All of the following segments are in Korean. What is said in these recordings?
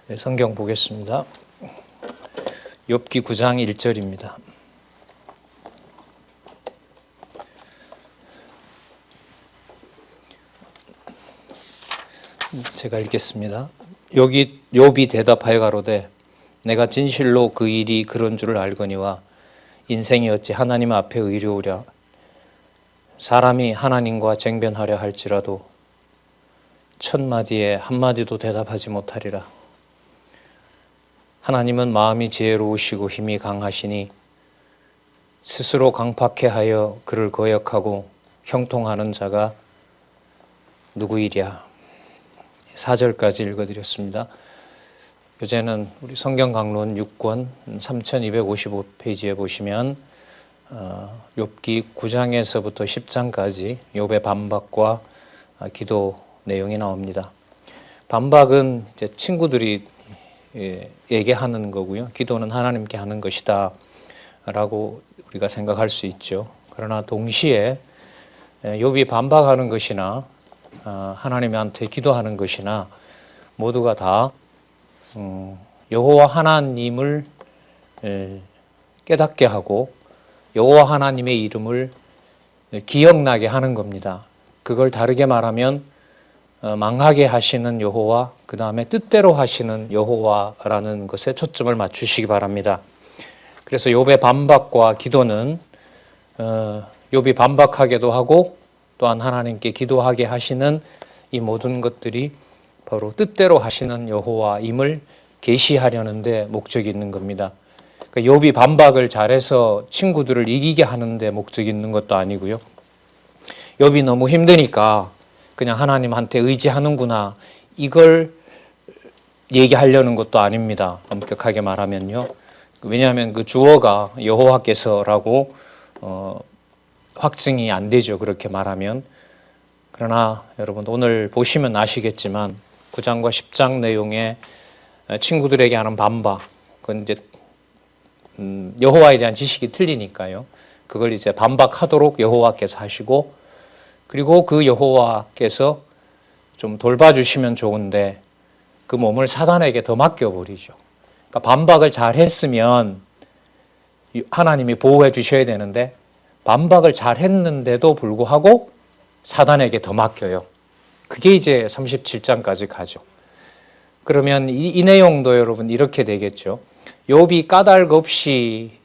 네, 성경 보겠습니다. 욥기 9장 1절입니다. 제가 읽겠습니다. 욥이 대답하여 가로되 내가 진실로 그 일이 그런 줄을 알거니와 인생이 어찌 하나님 앞에 의로우랴. 사람이 하나님과 쟁변하려 할지라도 천마디에 한마디도 대답하지 못하리라. 하나님은 마음이 지혜로우시고 힘이 강하시니 스스로 강팍해 하여 그를 거역하고 형통하는 자가 누구이랴. 4절까지 읽어드렸습니다. 요새는 우리 성경 강론 6권 3255페이지에 보시면 욥기 9장에서부터 10장까지 욥의 반박과 기도 내용이 나옵니다. 반박은 이제 친구들이 얘기하는 거고요. 기도는 하나님께 하는 것이다 라고 우리가 생각할 수 있죠. 그러나 동시에 욥이 반박하는 것이나 하나님한테 기도하는 것이나 모두가 다 여호와 하나님을 깨닫게 하고 여호와 하나님의 이름을 기억나게 하는 겁니다. 그걸 다르게 말하면 망하게 하시는 여호와, 그 다음에 뜻대로 하시는 여호와라는 것에 초점을 맞추시기 바랍니다. 그래서 욥의 반박과 기도는 욥이 반박하게도 하고 또한 하나님께 기도하게 하시는 이 모든 것들이 바로 뜻대로 하시는 여호와임을 계시하려는 데 목적이 있는 겁니다. 그러니까 욥이 반박을 잘해서 친구들을 이기게 하는 데 목적이 있는 것도 아니고요. 욥이 너무 힘드니까 그냥 하나님한테 의지하는구나 이걸 얘기하려는 것도 아닙니다. 엄격하게 말하면요. 왜냐하면 그 주어가 여호와께서라고 확증이 안 되죠. 그렇게 말하면. 그러나 여러분 오늘 보시면 아시겠지만 9장과 10장 내용에 친구들에게 하는 반박, 그건 이제 여호와에 대한 지식이 틀리니까요. 그걸 이제 반박하도록 여호와께서 하시고, 그리고 그 여호와께서 좀 돌봐주시면 좋은데 그 몸을 사단에게 더 맡겨버리죠. 그러니까 반박을 잘 했으면 하나님이 보호해 주셔야 되는데 반박을 잘 했는데도 불구하고 사단에게 더 맡겨요. 그게 이제 37장까지 가죠. 그러면 이 내용도 여러분 이렇게 되겠죠. 욥이 까닭 없이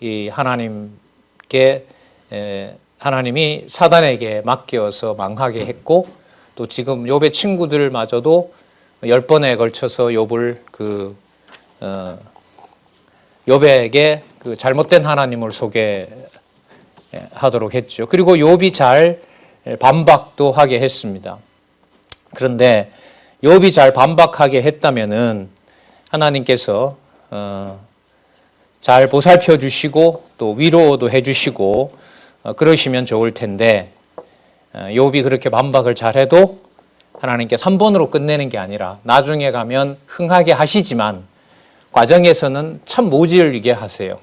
하나님이 사단에게 맡겨서 망하게 했고, 또 지금 욥의 친구들마저도 10번에 걸쳐서 욥을 욥에게 그 잘못된 하나님을 소개하도록 했죠. 그리고 욥이 잘 반박도 하게 했습니다. 그런데 욥이 잘 반박하게 했다면은 하나님께서 잘 보살펴 주시고 또 위로도 해 주시고 그러시면 좋을 텐데, 욥이 그렇게 반박을 잘해도 하나님께서 한 번으로 끝내는 게 아니라 나중에 가면 흥하게 하시지만 과정에서는 참 모질게 하세요.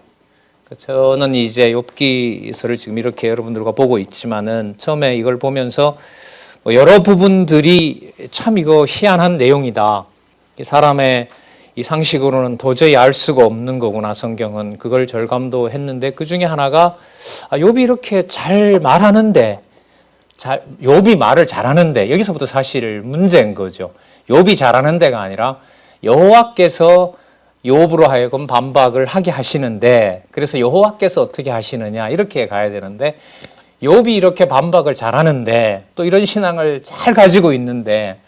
저는 이제 욥기서를 지금 이렇게 여러분들과 보고 있지만은 처음에 이걸 보면서 여러 부분들이 참 이거 희한한 내용이다. 사람의 이 상식으로는 도저히 알 수가 없는 거구나, 성경은. 그걸 절감도 했는데 그 중에 하나가 욥이 이렇게 잘 말하는데, 욥이 말을 잘하는데, 여기서부터 사실 문제인 거죠. 욥이 잘하는 데가 아니라 여호와께서 욥으로 하여금 반박을 하게 하시는데, 그래서 여호와께서 어떻게 하시느냐 이렇게 가야 되는데, 욥이 이렇게 반박을 잘하는데 또 이런 신앙을 잘 가지고 있는데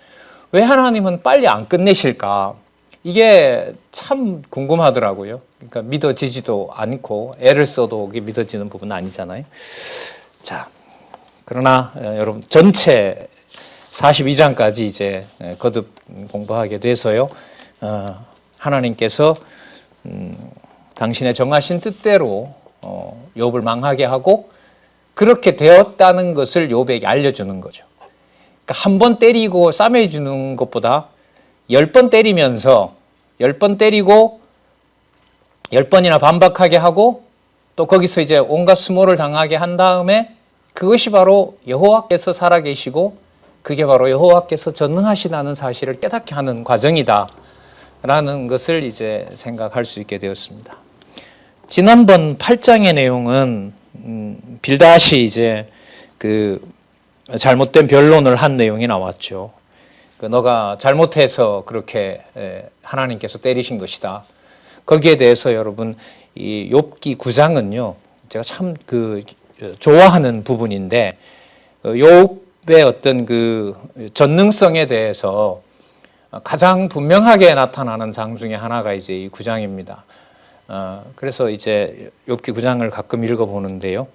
왜 하나님은 빨리 안 끝내실까? 이게 참 궁금하더라고요. 그러니까 믿어지지도 않고 애를 써도 그게 믿어지는 부분은 아니잖아요. 자, 그러나 여러분 전체 42장까지 이제 거듭 공부하게 돼서요. 하나님께서 당신의 정하신 뜻대로 욥을 망하게 하고 그렇게 되었다는 것을 욥에게 알려주는 거죠. 그러니까 한 번 때리고 싸매주는 것보다 10번 때리면서 10번 때리고 10번이나 반박하게 하고 또 거기서 이제 온갖 수모를 당하게 한 다음에 그것이 바로 여호와께서 살아계시고 그게 바로 여호와께서 전능하시다는 사실을 깨닫게 하는 과정이다 라는 것을 이제 생각할 수 있게 되었습니다. 지난번 8장의 내용은 빌닷이 이제 그 잘못된 변론을 한 내용이 나왔죠. 너가 잘못해서 그렇게 하나님께서 때리신 것이다. 거기에 대해서 여러분 이 욥기 9장은요. 제가 참 그 좋아하는 부분인데 욥의 어떤 그 전능성에 대해서 가장 분명하게 나타나는 장 중에 하나가 이제 이 9장입니다. 그래서 이제 욥기 9장을 가끔 읽어보는데요.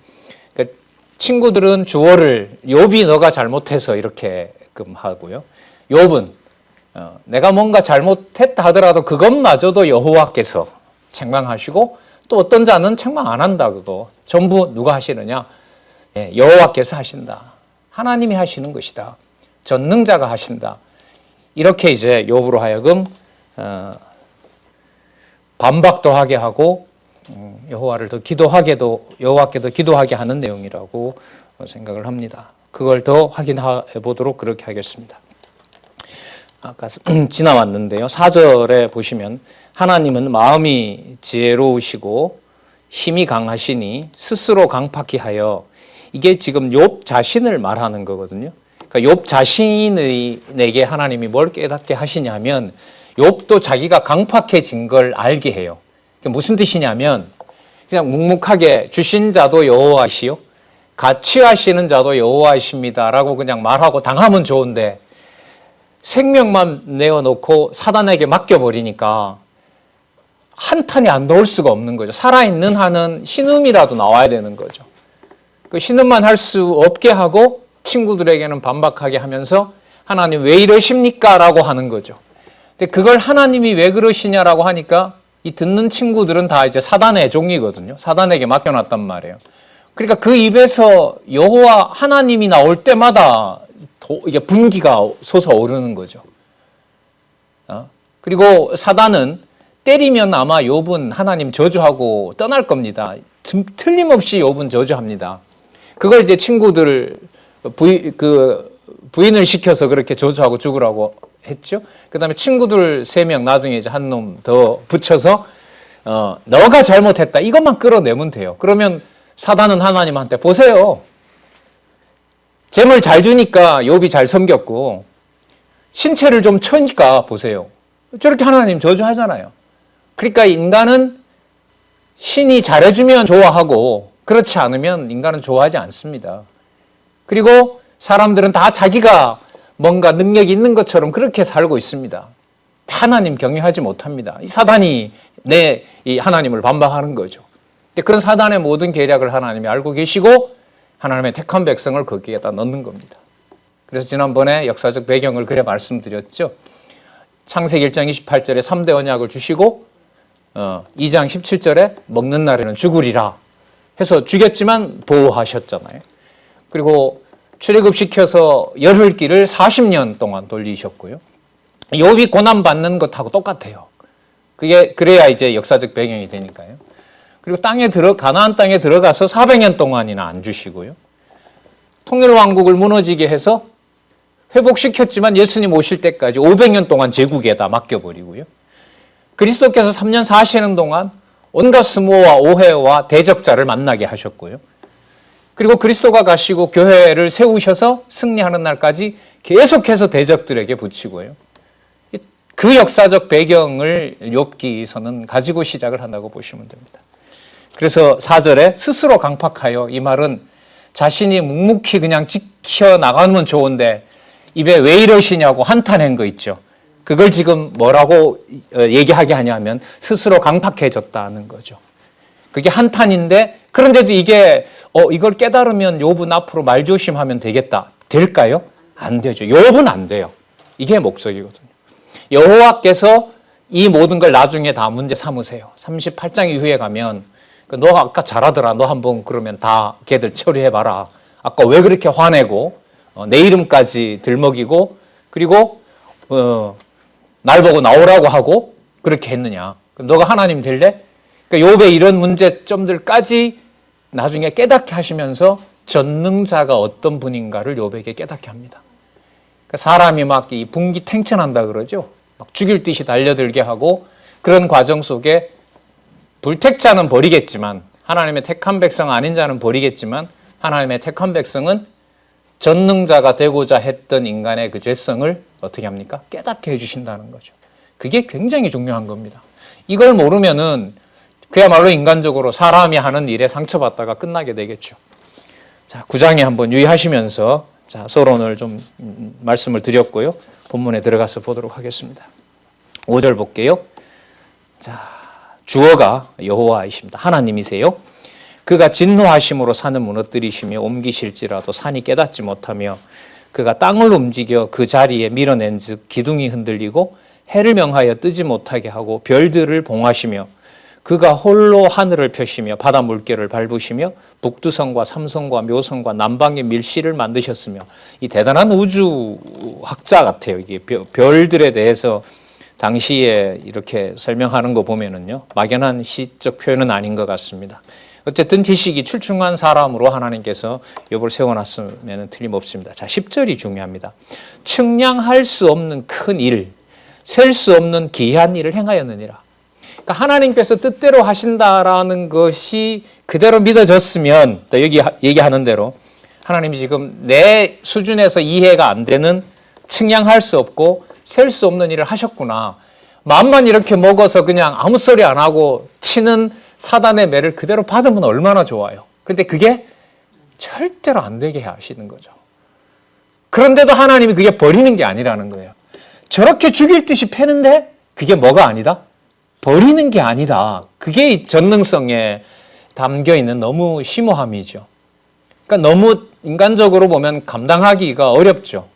그러니까 친구들은 주어를 욥이 너가 잘못해서 이렇게 하고요. 욥은 내가 뭔가 잘못했다 하더라도 그것마저도 여호와께서 책망하시고 또 어떤 자는 책망 안 한다고 전부 누가 하시느냐? 여호와께서 하신다. 하나님이 하시는 것이다. 전능자가 하신다. 이렇게 이제 욥으로 하여금 반박도 하게 하고 여호와를 더 기도하게도 여호와께도 기도하게 하는 내용이라고 생각을 합니다. 그걸 더 확인해 보도록 그렇게 하겠습니다. 아까 지나왔는데요. 4절에 보시면 하나님은 마음이 지혜로우시고 힘이 강하시니 스스로 강팍히 하여 이게 지금 욥 자신을 말하는 거거든요. 그러니까 욥 자신에게 하나님이 뭘 깨닫게 하시냐면 욥도 자기가 강팍해진 걸 알게 해요. 무슨 뜻이냐면 그냥 묵묵하게 주신 자도 여호와시요 가취하시는 자도 여호와이십니다라고 그냥 말하고 당하면 좋은데 생명만 내어놓고 사단에게 맡겨버리니까 한탄이 안 나올 수가 없는 거죠. 살아있는 한은 신음이라도 나와야 되는 거죠. 그 신음만 할 수 없게 하고 친구들에게는 반박하게 하면서 하나님 왜 이러십니까? 라고 하는 거죠. 근데 그걸 하나님이 왜 그러시냐라고 하니까 이 듣는 친구들은 다 이제 사단의 종이거든요. 사단에게 맡겨놨단 말이에요. 그러니까 그 입에서 여호와 하나님이 나올 때마다 이게 분기가 솟아오르는 거죠. 그리고 사단은 때리면 아마 욥은 하나님 저주하고 떠날 겁니다. 틀림없이 욥은 저주합니다. 그걸 이제 친구들 부인을 시켜서 그렇게 저주하고 죽으라고 했죠. 그 다음에 친구들 3명 나중에 이제 한 놈 더 붙여서 너가 잘못했다 이것만 끌어내면 돼요. 그러면 사단은 하나님한테 보세요. 재물 잘 주니까 욥이 잘 섬겼고 신체를 좀 쳐니까 보세요. 저렇게 하나님 저주하잖아요. 그러니까 인간은 신이 잘해주면 좋아하고 그렇지 않으면 인간은 좋아하지 않습니다. 그리고 사람들은 다 자기가 뭔가 능력이 있는 것처럼 그렇게 살고 있습니다. 하나님 경외하지 못합니다. 이 사단이 이 하나님을 반박하는 거죠. 그런 사단의 모든 계략을 하나님이 알고 계시고 하나님의 택한 백성을 거기에다 넣는 겁니다. 그래서 지난번에 역사적 배경을 그래 말씀드렸죠. 창세기 1장 28절에 3대 언약을 주시고 2장 17절에 먹는 날에는 죽으리라 해서 죽였지만 보호하셨잖아요. 그리고 출애굽시켜서 열흘기를 40년 동안 돌리셨고요. 욥이 고난받는 것하고 똑같아요. 그래야 이제 역사적 배경이 되니까요. 그리고 가나안 땅에 들어가서 400년 동안이나 안 주시고요. 통일왕국을 무너지게 해서 회복시켰지만 예수님 오실 때까지 500년 동안 제국에다 맡겨버리고요. 그리스도께서 3년 사시는 동안 온갖 수모와 오해와 대적자를 만나게 하셨고요. 그리고 그리스도가 가시고 교회를 세우셔서 승리하는 날까지 계속해서 대적들에게 붙이고요. 그 역사적 배경을 욥기서는 가지고 시작을 한다고 보시면 됩니다. 그래서 4절에 스스로 강팍하여 이 말은 자신이 묵묵히 그냥 지켜나가면 좋은데 입에 왜 이러시냐고 한탄한 거 있죠. 그걸 지금 뭐라고 얘기하게 하냐면 스스로 강팍해졌다는 거죠. 그게 한탄인데 그런데도 이걸 깨달으면 욥은 앞으로 말조심하면 되겠다. 될까요? 안 되죠. 욥은 안 돼요. 이게 목적이거든요. 여호와께서 이 모든 걸 나중에 다 문제 삼으세요. 38장 이후에 가면 너 아까 잘하더라. 너 한번 그러면 다 걔들 처리해봐라. 아까 왜 그렇게 화내고 내 이름까지 들먹이고 그리고 날 보고 나오라고 하고 그렇게 했느냐. 그럼 너가 하나님 될래? 그러니까 욥의 이런 문제점들까지 나중에 깨닫게 하시면서 전능자가 어떤 분인가를 욥에게 깨닫게 합니다. 그러니까 사람이 막 이 분기탱천한다 그러죠. 막 죽일 듯이 달려들게 하고 그런 과정 속에 불택자는 버리겠지만 하나님의 택한 백성 아닌 자는 버리겠지만 하나님의 택한 백성은 전능자가 되고자 했던 인간의 그 죄성을 어떻게 합니까? 깨닫게 해주신다는 거죠. 그게 굉장히 중요한 겁니다. 이걸 모르면은 그야말로 인간적으로 사람이 하는 일에 상처받다가 끝나게 되겠죠. 자, 9장에 한번 유의하시면서 자, 서론을 좀 말씀을 드렸고요. 본문에 들어가서 보도록 하겠습니다. 5절 볼게요. 자, 주어가 여호와이십니다. 하나님이세요. 그가 진노하심으로 산을 무너뜨리시며 옮기실지라도 산이 깨닫지 못하며 그가 땅을 움직여 그 자리에 밀어낸 즉 기둥이 흔들리고 해를 명하여 뜨지 못하게 하고 별들을 봉하시며 그가 홀로 하늘을 펴시며 바다 물결을 밟으시며 북두성과 삼성과 묘성과 남방의 밀실을 만드셨으며 이 대단한 우주학자 같아요. 이게 별들에 대해서 당시에 이렇게 설명하는 거 보면은요, 막연한 시적 표현은 아닌 것 같습니다. 어쨌든 지식이 출중한 사람으로 하나님께서 욥을 세워놨으면 틀림없습니다. 자, 10절이 중요합니다. 측량할 수 없는 큰 일, 셀 수 없는 기이한 일을 행하였느니라. 그러니까 하나님께서 뜻대로 하신다라는 것이 그대로 믿어졌으면, 여기 얘기하는 대로 하나님이 지금 내 수준에서 이해가 안 되는 측량할 수 없고 셀 수 없는 일을 하셨구나. 마음만 이렇게 먹어서 그냥 아무 소리 안 하고 치는 사단의 매를 그대로 받으면 얼마나 좋아요. 그런데 그게 절대로 안 되게 하시는 거죠. 그런데도 하나님이 그게 버리는 게 아니라는 거예요. 저렇게 죽일 듯이 패는데 그게 뭐가 아니다? 버리는 게 아니다. 그게 전능성에 담겨 있는 너무 심오함이죠. 그러니까 너무 인간적으로 보면 감당하기가 어렵죠.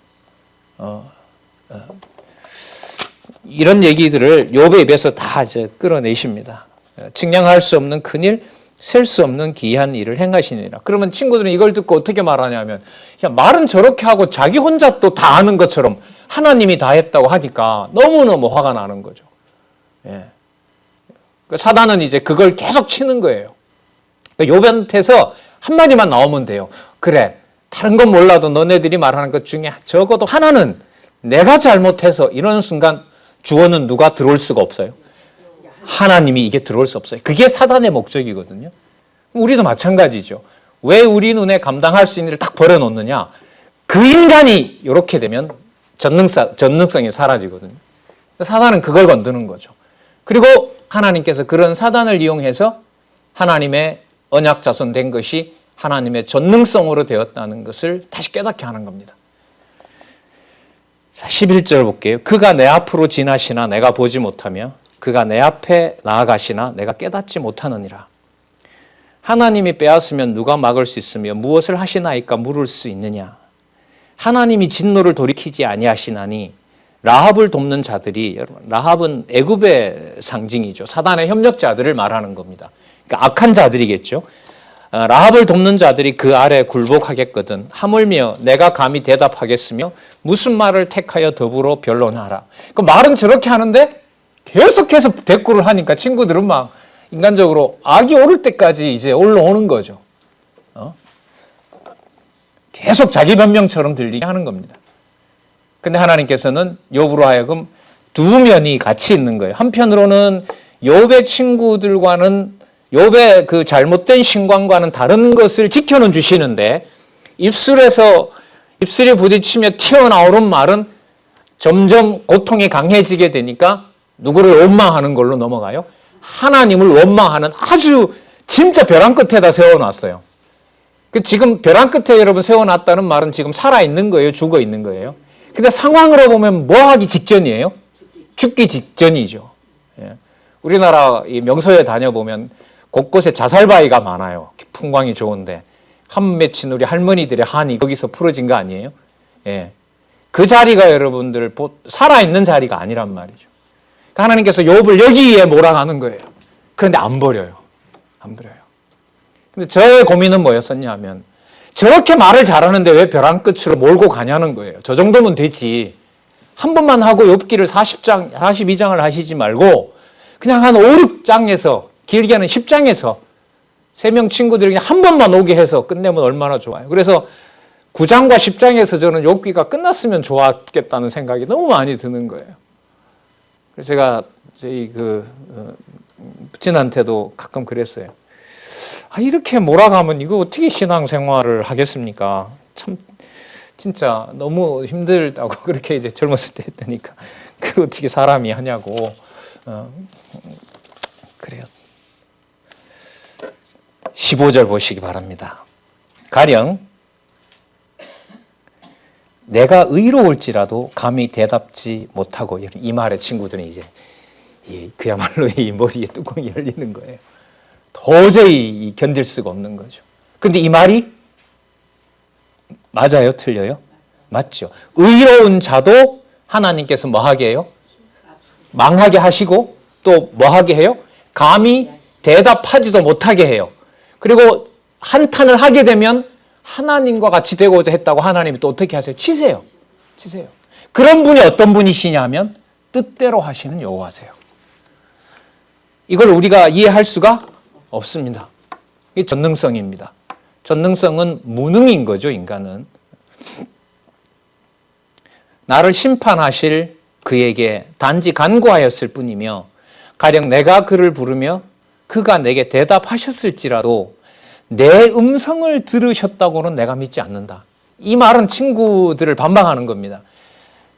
이런 얘기들을 욥의 입에서 다 이제 끌어내십니다. 측량할 수 없는 큰일, 셀 수 없는 기이한 일을 행하시니라. 그러면 친구들은 이걸 듣고 어떻게 말하냐면, 야, 말은 저렇게 하고 자기 혼자 또 다 아는 것처럼 하나님이 다 했다고 하니까 너무너무 화가 나는 거죠. 예. 사단은 이제 그걸 계속 치는 거예요. 욥한테서 한마디만 나오면 돼요. 그래, 다른 건 몰라도 너네들이 말하는 것 중에 적어도 하나는 내가 잘못해서, 이런 순간 주어는 누가 들어올 수가 없어요. 하나님이 이게 들어올 수 없어요. 그게 사단의 목적이거든요. 우리도 마찬가지죠. 왜 우리 눈에 감당할 수 있는 일을 딱 버려놓느냐. 그 인간이 이렇게 되면 전능성이 사라지거든요. 사단은 그걸 건드는 거죠. 그리고 하나님께서 그런 사단을 이용해서 하나님의 언약 자손 된 것이 하나님의 전능성으로 되었다는 것을 다시 깨닫게 하는 겁니다. 자, 11절 볼게요. 그가 내 앞으로 지나시나 내가 보지 못하며 그가 내 앞에 나아가시나 내가 깨닫지 못하느니라. 하나님이 빼앗으면 누가 막을 수 있으며 무엇을 하시나이까 물을 수 있느냐. 하나님이 진노를 돌이키지 아니하시나니 라합을 돕는 자들이, 여러분, 라합은 애굽의 상징이죠. 사단의 협력자들을 말하는 겁니다. 그러니까 악한 자들이겠죠. 라합을 돕는 자들이 그 아래 굴복하겠거든. 하물며 내가 감히 대답하겠으며 무슨 말을 택하여 더불어 변론하라. 그 말은 저렇게 하는데 계속해서 대꾸를 하니까 친구들은 막 인간적으로 악이 오를 때까지 이제 올라오는 거죠. 계속 자기 변명처럼 들리게 하는 겁니다. 근데 하나님께서는 욥으로 하여금 두 면이 같이 있는 거예요. 한편으로는 욥의 친구들과는, 욥의 그 잘못된 신광과는 다른 것을 지켜는 주시는데, 입술에 부딪히며 튀어나오는 말은 점점 고통이 강해지게 되니까 누구를 원망하는 걸로 넘어가요? 하나님을 원망하는, 아주 진짜 벼랑 끝에다 세워놨어요. 지금 벼랑 끝에 여러분 세워놨다는 말은 지금 살아있는 거예요? 죽어 있는 거예요? 근데 상황으로 보면 뭐 하기 직전이에요? 죽기 직전이죠. 예. 우리나라 이 명소에 다녀보면 곳곳에 자살바위가 많아요. 풍광이 좋은데 한 맺힌 우리 할머니들의 한이 거기서 풀어진 거 아니에요? 예. 그 자리가 여러분들 살아있는 자리가 아니란 말이죠. 그러니까 하나님께서 욥을 여기에 몰아가는 거예요. 그런데 안 버려요. 안 버려요. 근데 저의 고민은 뭐였었냐 하면, 저렇게 말을 잘하는데 왜 벼랑 끝으로 몰고 가냐는 거예요. 저 정도면 되지. 한 번만 하고 욥기를 40장, 42장을 하시지 말고 그냥 한 5, 6장에서, 길게는 10장에서 3명 친구들이 그냥 한 번만 오게 해서 끝내면 얼마나 좋아요. 그래서 9장과 10장에서 저는 욥기가 끝났으면 좋았겠다는 생각이 너무 많이 드는 거예요. 그래서 제가 저희 부친한테도 가끔 그랬어요. 이렇게 몰아가면 이거 어떻게 신앙생활을 하겠습니까? 참 진짜 너무 힘들다고 그렇게 이제 젊었을 때 했다니까. 그 어떻게 사람이 하냐고. 그래요. 15절 보시기 바랍니다. 가령 내가 의로울지라도 감히 대답지 못하고, 이 말에 친구들은 이제 그야말로 이 머리에 뚜껑이 열리는 거예요. 도저히 견딜 수가 없는 거죠. 근데 이 말이 맞아요? 틀려요? 맞죠. 의로운 자도 하나님께서 뭐 하게 해요? 망하게 하시고 또 뭐 하게 해요? 감히 대답하지도 못하게 해요. 그리고 한탄을 하게 되면 하나님과 같이 되고자 했다고 하나님이 또 어떻게 하세요? 치세요. 그런 분이 어떤 분이시냐면 뜻대로 하시는 여호와세요. 이걸 우리가 이해할 수가 없습니다. 이게 전능성입니다. 전능성은 무능인 거죠, 인간은. 나를 심판하실 그에게 단지 간구하였을 뿐이며, 가령 내가 그를 부르며 그가 내게 대답하셨을지라도 내 음성을 들으셨다고는 내가 믿지 않는다. 이 말은 친구들을 반박하는 겁니다.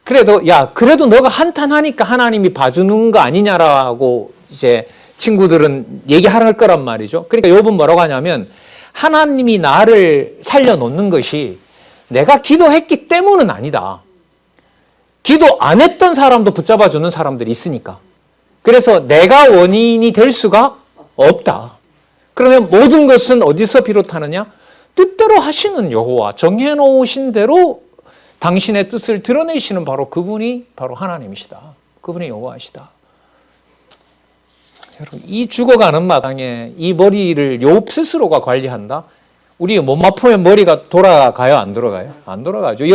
그래도 너가 한탄하니까 하나님이 봐주는 거 아니냐라고 이제 친구들은 얘기할 거란 말이죠. 그러니까 욥은 뭐라고 하냐면, 하나님이 나를 살려놓는 것이 내가 기도했기 때문은 아니다. 기도 안 했던 사람도 붙잡아주는 사람들이 있으니까. 그래서 내가 원인이 될 수가 없다. 그러면 모든 것은 어디서 비롯하느냐? 뜻대로 하시는 여호와, 정해놓으신 대로 당신의 뜻을 드러내시는 그분이 바로 하나님이시다. 그분이 여호와이시다. 여러분, 이 죽어가는 마당에 이 머리를 욥 스스로가 관리한다? 우리 몸 아프면 머리가 돌아가요? 안 돌아가요? 안 돌아가죠.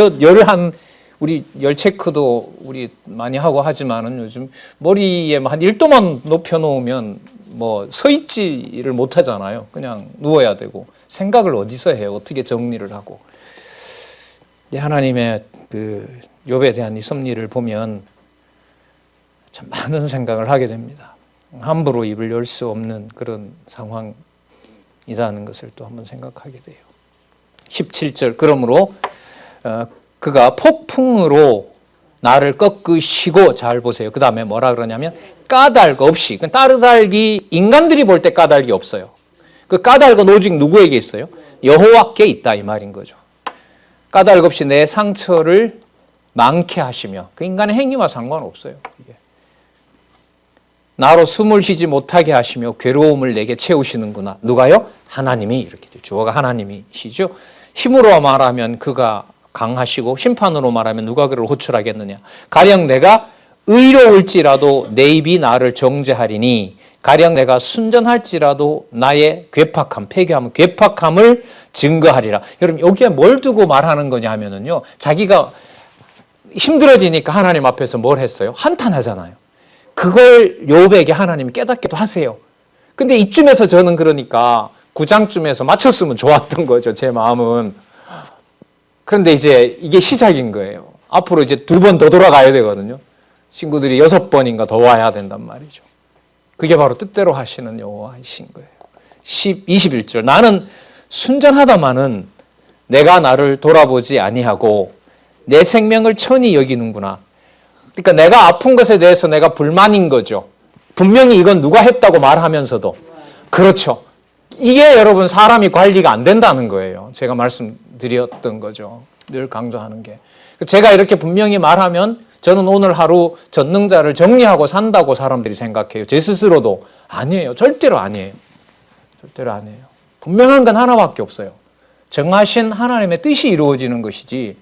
우리 열 체크도 우리 많이 하고 하지만은 요즘 머리에 한 1도만 높여놓으면 서 있지를 못하잖아요. 그냥 누워야 되고, 생각을 어디서 해요? 어떻게 정리를 하고. 하나님의 욥에 대한 이 섭리를 보면 참 많은 생각을 하게 됩니다. 함부로 입을 열 수 없는 그런 상황이라는 것을 또 한번 생각하게 돼요. 17절, 그러므로 그가 폭풍으로 나를 꺾으시고, 잘 보세요. 그 다음에 뭐라 그러냐면 까닭 없이, 따르달기, 인간들이 볼 때 까닭이 없어요. 그 까닭은 오직 누구에게 있어요? 여호와께 있다, 이 말인 거죠. 까닭 없이 내 상처를 많게 하시며, 그 인간의 행위와 상관없어요. 이게. 나로 숨을 쉬지 못하게 하시며 괴로움을 내게 채우시는구나. 누가요? 하나님이. 이렇게 돼요. 주어가 하나님이시죠. 힘으로 말하면 그가 강하시고, 심판으로 말하면 누가 그를 호출하겠느냐. 가령 내가 의로울지라도 내 입이 나를 정죄하리니, 가령 내가 순전할지라도 나의 괴팍함, 폐교함, 괴팍함을 증거하리라. 여러분, 여기에 뭘 두고 말하는 거냐 하면은요, 자기가 힘들어지니까 하나님 앞에서 뭘 했어요? 한탄하잖아요. 그걸 욥에게 하나님이 깨닫기도 하세요. 근데 이쯤에서 저는 그러니까 9장쯤에서 맞췄으면 좋았던 거죠, 제 마음은. 그런데 이제 이게 시작인 거예요. 앞으로 이제 2번 더 돌아가야 되거든요. 친구들이 6번인가 더 와야 된단 말이죠. 그게 바로 뜻대로 하시는 여호와이신 거예요. 21절, 나는 순전하다마는 내가 나를 돌아보지 아니하고 내 생명을 천히 여기는구나. 그러니까 내가 아픈 것에 대해서 내가 불만인 거죠. 분명히 이건 누가 했다고 말하면서도. 그렇죠. 이게 여러분 사람이 관리가 안 된다는 거예요. 제가 말씀드렸던 거죠. 늘 강조하는 게. 제가 이렇게 분명히 말하면 저는 오늘 하루 전능자를 정리하고 산다고 사람들이 생각해요. 제 스스로도 아니에요. 절대로 아니에요. 절대로 아니에요. 분명한 건 하나밖에 없어요. 정하신 하나님의 뜻이 이루어지는 것이지,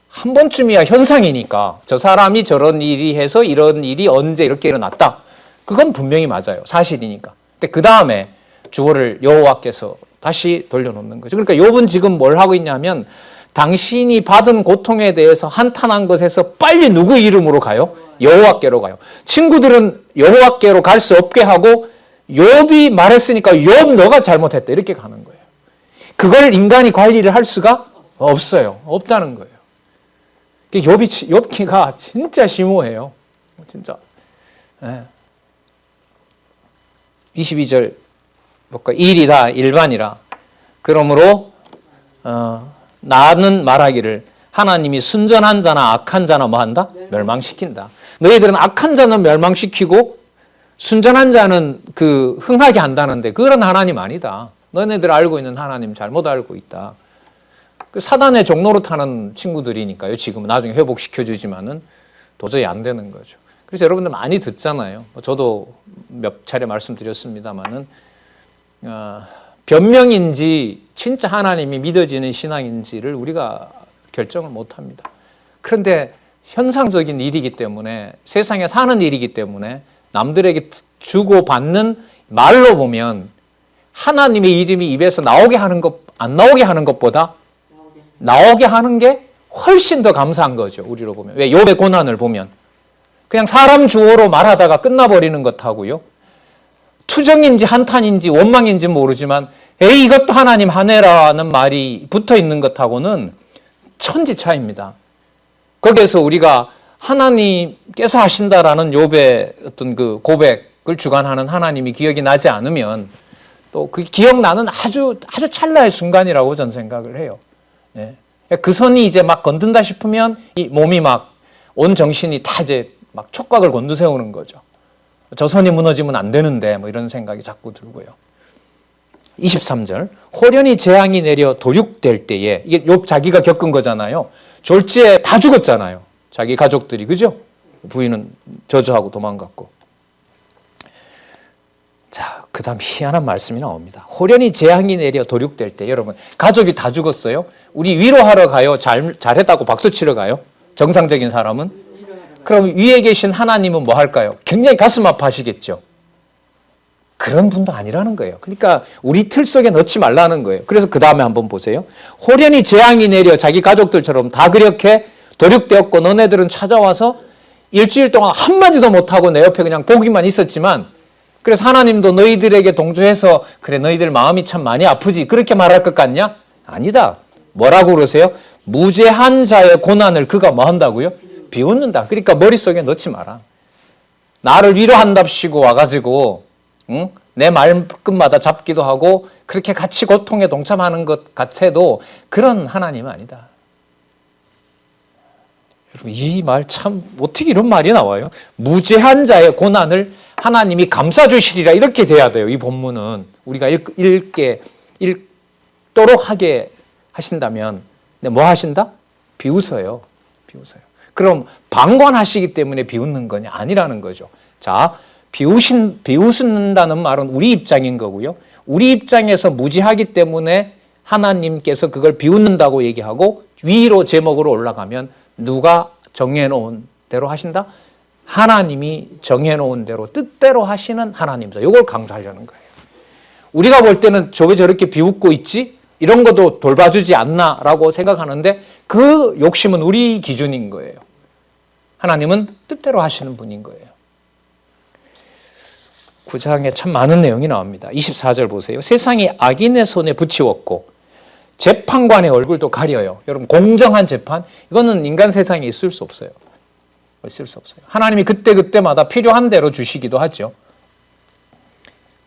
한 번쯤이야 현상이니까 저 사람이 저런 일이 해서 이런 일이 언제 이렇게 일어났다. 그건 분명히 맞아요. 사실이니까. 근데 그 다음에 주어를 여호와께서 다시 돌려놓는 거죠. 그러니까 욥은 지금 뭘 하고 있냐면, 당신이 받은 고통에 대해서 한탄한 것에서 빨리 누구 이름으로 가요? 여호와께로 가요. 친구들은 여호와께로 갈 수 없게 하고, 욥이 말했으니까 욥 너가 잘못했다 이렇게 가는 거예요. 그걸 인간이 관리를 할 수가 없어요. 없다는 거예요. 욥기가 진짜 심오해요. 진짜 22절 볼까? 일이다 일반이라. 그러므로 나는 말하기를 하나님이 순전한 자나 악한 자나 뭐 한다? 멸망시킨다. 너희들은 악한 자는 멸망시키고 순전한 자는 그 흥하게 한다는데 그런 하나님 아니다. 너네들 알고 있는 하나님 잘못 알고 있다. 그 사단의 종로로 타는 친구들이니까요. 지금은 나중에 회복시켜주지만은 도저히 안 되는 거죠. 그래서 여러분들 많이 듣잖아요. 저도 몇 차례 말씀드렸습니다만은 변명인지 진짜 하나님이 믿어지는 신앙인지를 우리가 결정을 못합니다. 그런데 현상적인 일이기 때문에 세상에 사는 일이기 때문에 남들에게 주고받는 말로 보면 하나님의 이름이 입에서 나오게 하는 것, 안 나오게 하는 것보다 나오게 하는 게 훨씬 더 감사한 거죠. 우리로 보면. 왜? 욥의 고난을 보면 그냥 사람 주어로 말하다가 끝나버리는 것하고요. 투정인지 한탄인지 원망인지 모르지만 에이 이것도 하나님 하네라는 말이 붙어 있는 것하고는 천지 차이입니다. 거기에서 우리가 하나님께서 하신다라는 욥의 어떤 그 고백을 주관하는 하나님이 기억이 나지 않으면 또 그 기억나는 아주 찰나의 순간이라고 저는 생각을 해요. 예. 그 선이 이제 막 건든다 싶으면 이 몸이 막 온 정신이 다 이제 막 촉각을 곤두세우는 거죠. 저 선이 무너지면 안 되는데 뭐 이런 생각이 자꾸 들고요. 23절 호련히 재앙이 내려 도륙될 때에 이게 욥 자기가 겪은 거잖아요. 졸지에 다 죽었잖아요. 자기 가족들이 그죠? 부인은 저주하고 도망갔고. 자, 그 다음 희한한 말씀이 나옵니다. 호련히 재앙이 내려 도륙될 때 여러분 가족이 다 죽었어요. 우리 위로하러 가요? 잘했다고 박수치러 가요? 정상적인 사람은? 그럼 위에 계신 하나님은 뭐 할까요? 굉장히 가슴 아파하시겠죠. 그런 분도 아니라는 거예요. 그러니까 우리 틀 속에 넣지 말라는 거예요. 그래서 그 다음에 한번 보세요. 호련히 재앙이 내려 자기 가족들처럼 다 그렇게 도륙되었고 너네들은 찾아와서 일주일 동안 한마디도 못하고 내 옆에 그냥 보기만 있었지만 그래서 하나님도 너희들에게 동조해서 그래 너희들 마음이 참 많이 아프지 그렇게 말할 것 같냐? 아니다. 뭐라고 그러세요? 무죄한 자의 고난을 그가 뭐 한다고요? 비웃는다. 그러니까 머릿속에 넣지 마라. 나를 위로한답시고 와가지고 응? 내 말끝마다 잡기도 하고 그렇게 같이 고통에 동참하는 것 같아도 그런 하나님은 아니다. 여러분 이 말 참 어떻게 이런 말이 나와요? 무죄한 자의 고난을 하나님이 감싸주시리라 이렇게 돼야 돼요. 이 본문은 우리가 읽도록 하게 하신다면 근데 뭐 하신다? 비웃어요. 비웃어요. 그럼 방관하시기 때문에 비웃는 거냐? 아니라는 거죠. 자, 비웃는다는 말은 우리 입장인 거고요. 우리 입장에서 무지하기 때문에 하나님께서 그걸 비웃는다고 얘기하고 위로 제목으로 올라가면 누가 정해놓은 대로 하신다? 하나님이 정해놓은 대로 뜻대로 하시는 하나님이다. 이걸 강조하려는 거예요. 우리가 볼 때는 왜 저렇게 비웃고 있지? 이런 것도 돌봐주지 않나라고 생각하는데 그 욕심은 우리 기준인 거예요. 하나님은 뜻대로 하시는 분인 거예요. 9장에 참 많은 내용이 나옵니다. 24절 보세요. 세상이 악인의 손에 붙이웠고 재판관의 얼굴도 가려요. 여러분 공정한 재판 이거는 인간 세상에 있을 수 없어요. 있을 수 없어요. 하나님이 그때마다 필요한 대로 주시기도 하죠.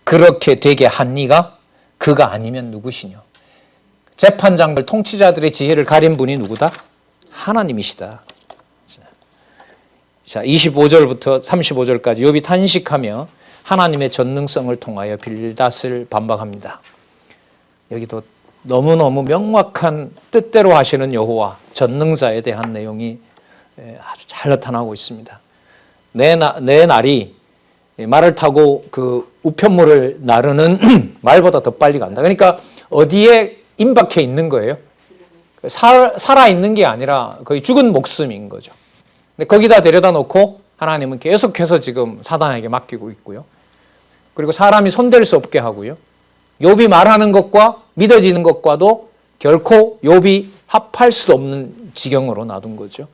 그렇게 되게 한 이가 그가 아니면 누구시냐. 재판장들 통치자들의 지혜를 가린 분이 누구다? 하나님이시다. 자, 25절부터 35절까지 욥이 탄식하며 하나님의 전능성을 통하여 빌닷을 반박합니다. 여기도 너무너무 명확한 뜻대로 하시는 여호와 전능자에 대한 내용이 아주 잘 나타나고 있습니다. 내 날이 말을 타고 그 우편물을 나르는 말보다 더 빨리 간다. 그러니까 어디에 임박해 있는 거예요? 살아 있는 게 아니라 거의 죽은 목숨인 거죠. 근데 거기다 데려다 놓고 하나님은 계속해서 지금 사단에게 맡기고 있고요. 그리고 사람이 손댈 수 없게 하고요. 욥이 말하는 것과 믿어지는 것과도 결코 욥이 합할 수 없는 지경으로 놔둔 거죠.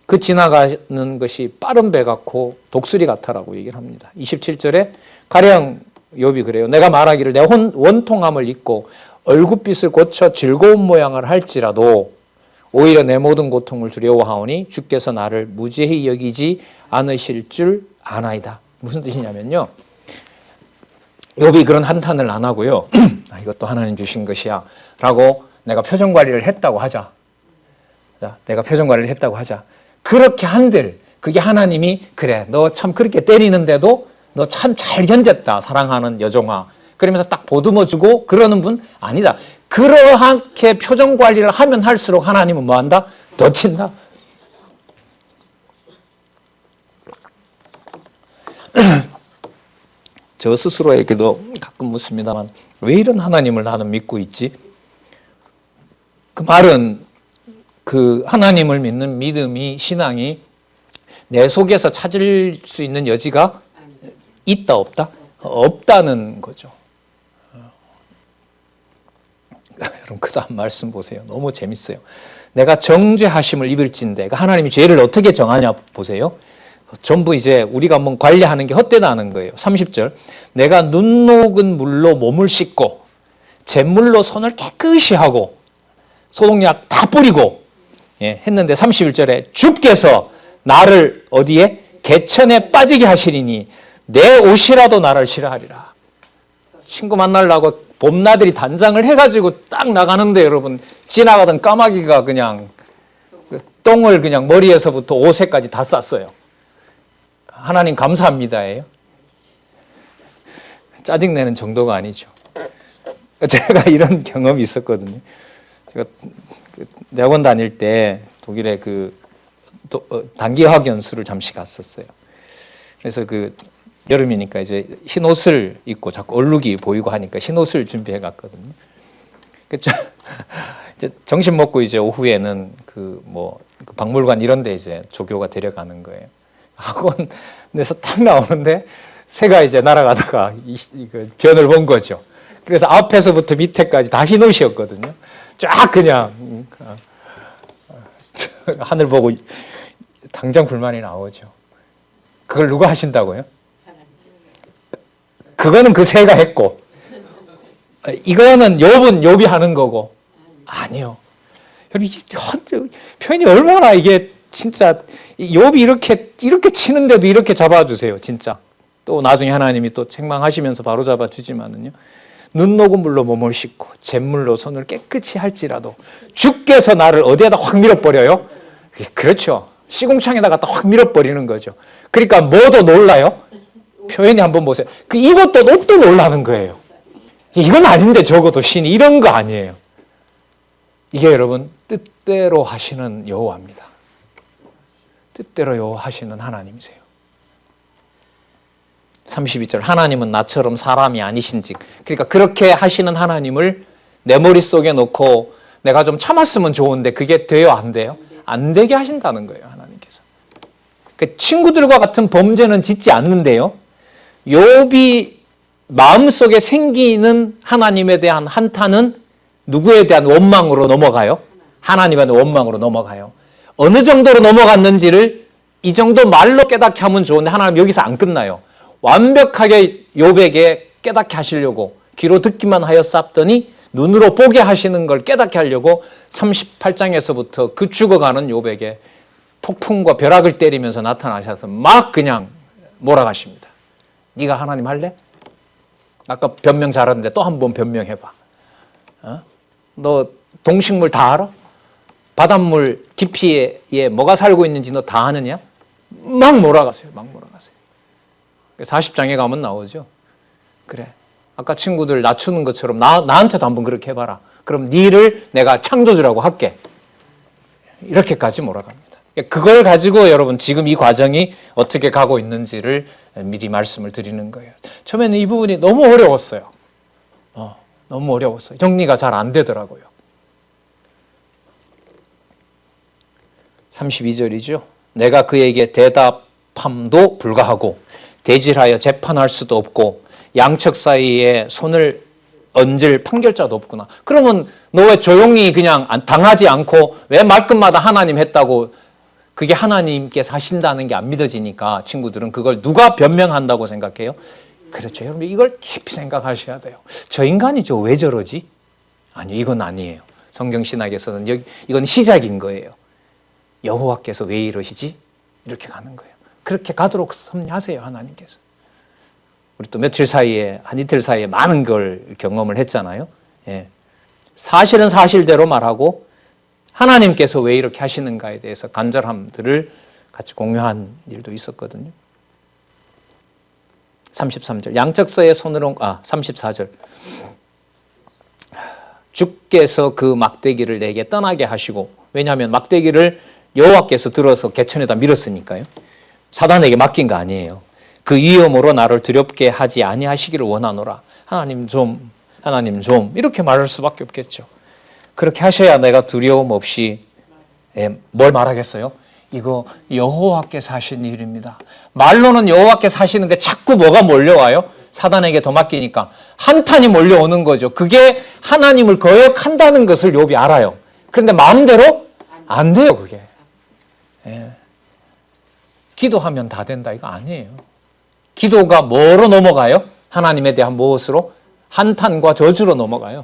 그 지나가는 것이 빠른 배 같고 독수리 같아라고 얘기를 합니다. 27절에 가령 욥이 그래요. 내가 말하기를 내 원통함을 잊고 얼굴빛을 고쳐 즐거운 모양을 할지라도 오히려 내 모든 고통을 두려워하오니 주께서 나를 무죄히 여기지 않으실 줄 아나이다. 무슨 뜻이냐면요, 욥이 그런 한탄을 안 하고요. 이것도 하나님 주신 것이야 라고 내가 표정 관리를 했다고 하자. 자, 내가 표정 관리를 했다고 하자. 그렇게 한들 그게 하나님이 그래 너 참 그렇게 때리는데도 너 참 잘 견뎠다 사랑하는 여종아, 그러면서 딱 보듬어주고 그러는 분 아니다. 그러하게 표정 관리를 하면 할수록 하나님은 뭐한다? 더 친다. 저 스스로에게도 가끔 묻습니다만 왜 이런 하나님을 나는 믿고 있지? 그 말은 그 하나님을 믿는 믿음이, 신앙이 내 속에서 찾을 수 있는 여지가 있다 없다? 없다는 거죠. 여러분 그 다음 말씀 보세요. 너무 재밌어요. 내가 정죄하심을 입을진대. 하나님이 죄를 어떻게 정하냐 보세요. 전부 이제 우리가 한번 관리하는 게 헛되다는 거예요. 30절. 내가 눈 녹은 물로 몸을 씻고 잿물로 손을 깨끗이 하고 소독약 다 뿌리고 했는데 31절에 주께서 나를 어디에? 개천에 빠지게 하시리니 내 옷이라도 나를 싫어하리라. 친구 만나려고 봄나들이 단장을 해가지고 딱 나가는데 여러분 지나가던 까마귀가 그냥 똥을 그냥 머리에서부터 옷에까지 다 쌌어요. 하나님 감사합니다예요. 짜증내는 정도가 아니죠. 제가 이런 경험이 있었거든요. 제가 대학원 다닐 때 독일에 단기화학 연수를 잠시 갔었어요. 그래서 여름이니까 이제 흰 옷을 입고 자꾸 얼룩이 보이고 하니까 흰 옷을 준비해 갔거든요. 이제 점심 먹고 이제 오후에는 박물관 이런 데 이제 조교가 데려가는 거예요. 학원에서 딱 나오는데 새가 이제 날아가다가 변을 본 거죠. 그래서 앞에서부터 밑에까지 다 흰 옷이었거든요. 쫙 그냥 하늘 보고 당장 불만이 나오죠. 그걸 누가 하신다고요? 그거는 그 새가 했고 이거는 욥이 하는 거고 아니요. 여러분 표현이 얼마나 이게 진짜 욥이 이렇게 치는데도 이렇게 잡아주세요. 진짜. 또 나중에 하나님이 또 책망하시면서 바로 잡아주지만은요. 눈 녹은 물로 몸을 씻고 잿물로 손을 깨끗이 할지라도 주께서 나를 어디에다 확 밀어버려요? 그렇죠. 시궁창에다가 확 밀어버리는 거죠. 그러니까 뭐도 놀라요? 표현이 한번 보세요. 입었던 옷도 놀라는 거예요. 이건 아닌데 적어도 신이 이런 거 아니에요. 이게 여러분 뜻대로 하시는 여호와입니다. 뜻대로 여호와하시는 하나님이세요. 32절 하나님은 나처럼 사람이 아니신즉, 그러니까 그렇게 하시는 하나님을 내 머릿속에 놓고 내가 좀 참았으면 좋은데 그게 돼요 안 돼요? 안 되게 하신다는 거예요. 하나님께서. 친구들과 같은 범죄는 짓지 않는데요, 욥이 마음속에 생기는 하나님에 대한 한탄은 누구에 대한 원망으로 넘어가요? 하나님에 대한 원망으로 넘어가요. 어느 정도로 넘어갔는지를 이 정도 말로 깨닫게 하면 좋은데 하나님 여기서 안 끝나요. 완벽하게 욥에게 깨닫게 하시려고 귀로 듣기만 하였사더니 눈으로 보게 하시는 걸 깨닫게 하려고 38장에서부터 그 죽어가는 욥에게 폭풍과 벼락을 때리면서 나타나셔서 막 그냥 몰아가십니다. 네가 하나님 할래? 아까 변명 잘하는데 또 한 번 변명해봐. 너 동식물 다 알아? 바닷물 깊이에 뭐가 살고 있는지 너 다 아느냐? 막 몰아가세요. 막 몰아가세요. 40장에 가면 나오죠. 그래. 아까 친구들 낮추는 것처럼 나한테도 한번 그렇게 해봐라. 그럼 니를 내가 창조주라고 할게. 이렇게까지 몰아갑니다. 그걸 가지고 여러분 지금 이 과정이 어떻게 가고 있는지를 미리 말씀을 드리는 거예요. 처음에는 이 부분이 너무 어려웠어요. 너무 어려웠어요. 정리가 잘 안 되더라고요. 32절이죠. 내가 그에게 대답함도 불가하고 대질하여 재판할 수도 없고 양측 사이에 손을 얹을 판결자도 없구나. 그러면 너 왜 조용히 그냥 당하지 않고 왜 말끝마다 하나님 했다고, 그게 하나님께서 하신다는 게 안 믿어지니까 친구들은 그걸 누가 변명한다고 생각해요? 그렇죠. 여러분 이걸 깊이 생각하셔야 돼요. 저 인간이 왜 저러지? 아니요, 이건 아니에요. 성경신학에서는 이건 시작인 거예요. 여호와께서 왜 이러시지? 이렇게 가는 거예요. 그렇게 가도록 섭리하세요, 하나님께서. 우리 또 며칠 사이에, 한 이틀 사이에 많은 걸 경험을 했잖아요. 예. 사실은 사실대로 말하고 하나님께서 왜 이렇게 하시는가에 대해서 간절함들을 같이 공유한 일도 있었거든요. 33절 양적서의 손으로 34절 주께서 그 막대기를 내게 떠나게 하시고, 왜냐하면 막대기를 여호와께서 들어서 개천에다 밀었으니까요. 사단에게 맡긴 거 아니에요. 그 위험으로 나를 두렵게 하지 아니하시기를 원하노라. 하나님 좀 이렇게 말할 수밖에 없겠죠. 그렇게 하셔야 내가 두려움 없이 뭘 말하겠어요? 이거 여호와께서 하신 일입니다. 말로는 여호와께서 하시는데 자꾸 뭐가 몰려와요? 사단에게 더 맡기니까 한탄이 몰려오는 거죠. 그게 하나님을 거역한다는 것을 욥이 알아요. 그런데 마음대로 안 돼요, 그게. 기도하면 다 된다, 이거 아니에요. 기도가 뭐로 넘어가요? 하나님에 대한 무엇으로? 한탄과 저주로 넘어가요.